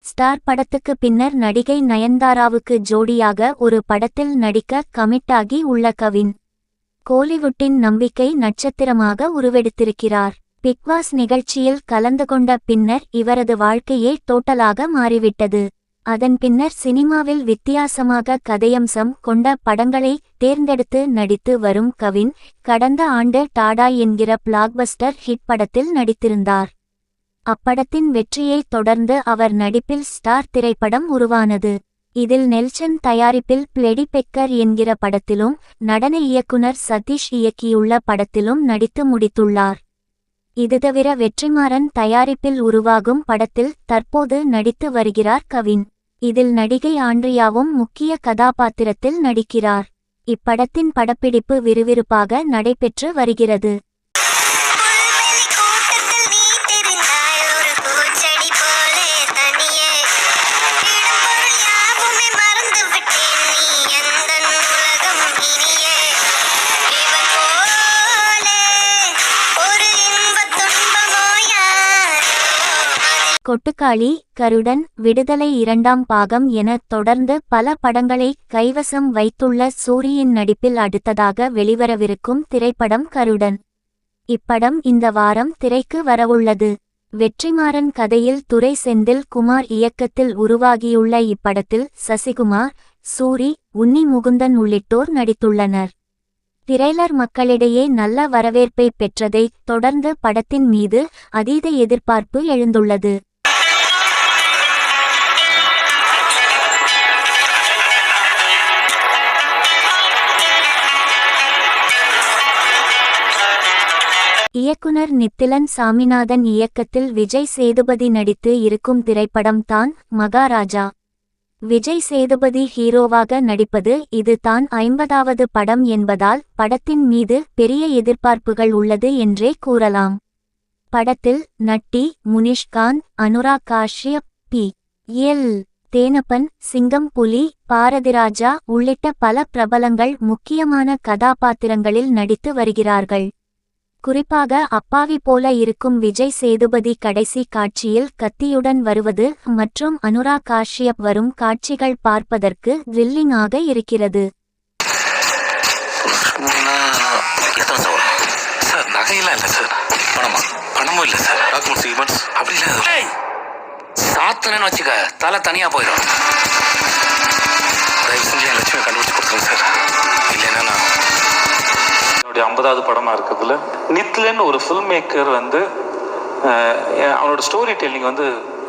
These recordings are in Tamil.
ஸ்டார் படத்துக்கு பின்னர் நடிகை நயன்தாராவுக்கு ஜோடியாக ஒரு படத்தில் நடிக்க கமிட் ஆகி உள்ள கவின் கோலிவுட்டின் நம்பிக்கை நட்சத்திரமாக உருவெடுத்திருக்கிறார். பிக்பாஸ் நிகழ்ச்சியில் கலந்து கொண்ட பின்னர் இவரது வாழ்க்கையே டோட்டலாக மாறிவிட்டது. அதன் பின்னர் சினிமாவில் வித்தியாசமாக கதையம்சம் கொண்ட படங்களை தேர்ந்தெடுத்து நடித்து வரும் கவின் கடந்த ஆண்டு டாடா என்கிற பிளாக்பஸ்டர் ஹிட் படத்தில் நடித்திருந்தார். அப்படத்தின் வெற்றியை தொடர்ந்து அவர் நடிப்பில் ஸ்டார் திரைப்படம் உருவானது. இதில் நெல்சன் தயாரிப்பில் பிளெடி பெக்கர் என்கிற படத்திலும் நடன இயக்குனர் சதீஷ் இயக்கியுள்ள படத்திலும் நடித்து முடித்துள்ளார். இதுதவிர வெற்றிமாறன் தயாரிப்பில் உருவாகும் படத்தில் தற்போது நடித்து வருகிறார் கவின். இதில் நடிகை ஆண்ட்ரியாவும் முக்கிய கதாபாத்திரத்தில் நடிக்கிறார். இப்படத்தின் படப்பிடிப்பு விறுவிறுப்பாக நடைபெற்று வருகிறது. கொட்டுக்காளி, கருடன், விடுதலை 2ஆம் பாகம் என தொடர்ந்து பல படங்களை கைவசம் வைத்துள்ள சூரியின் நடிப்பில் அடுத்ததாக வெளிவரவிருக்கும் திரைப்படம் கருடன். இப்படம் இந்த வாரம் திரைக்கு வரவுள்ளது. வெற்றிமாறன் கதையில் துரை செந்தில் குமார் இயக்கத்தில் உருவாகியுள்ள இப்படத்தில் சசிகுமார், சூரி, உன்னி முகுந்தன் உள்ளிட்டோர் நடித்துள்ளனர். திரைலர் மக்களிடையே நல்ல வரவேற்பை பெற்றதைத் தொடர்ந்து படத்தின் மீது அதீத எதிர்பார்ப்பு எழுந்துள்ளது. இயக்குனர் நித்திலன் சாமிநாதன் இயக்கத்தில் விஜய் சேதுபதி நடித்து இருக்கும் திரைப்படம் தான் மகாராஜா. விஜய் சேதுபதி ஹீரோவாக நடிப்பது இது தான் 50வது படம் என்பதால் படத்தின் மீது பெரிய எதிர்பார்ப்புகள் உள்ளது என்றே கூறலாம். படத்தில் நட்டி, முனிஷ்காந்த், அனுராக் காஷ்யப், பி. எல். தேனப்பன், சிங்கம் புலி, பாரதிராஜா உள்ளிட்ட பல பிரபலங்கள் முக்கியமான கதாபாத்திரங்களில் நடித்து வருகிறார்கள். குறிப்பாக அப்பாவி போல இருக்கும் விஜய் சேதுபதி கடைசி காட்சியில் கத்தியுடன் வருவது மற்றும் அனுராக் காஷ்யப் வரும் காட்சிகள் பார்ப்பதற்கு த்ரில்லிங் ஆக இருக்கிறது. என்னுடைய 50வது படமாக இருக்கிறதுல நித்லன் ஒரு ஃபில்ம் மேக்கர் அவனோட ஸ்டோரி டெல்லிங்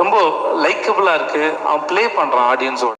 ரொம்ப லைக்கபிளாக இருக்குது. அவன் ப்ளே பண்ணுறான் ஆடியன்ஸோட.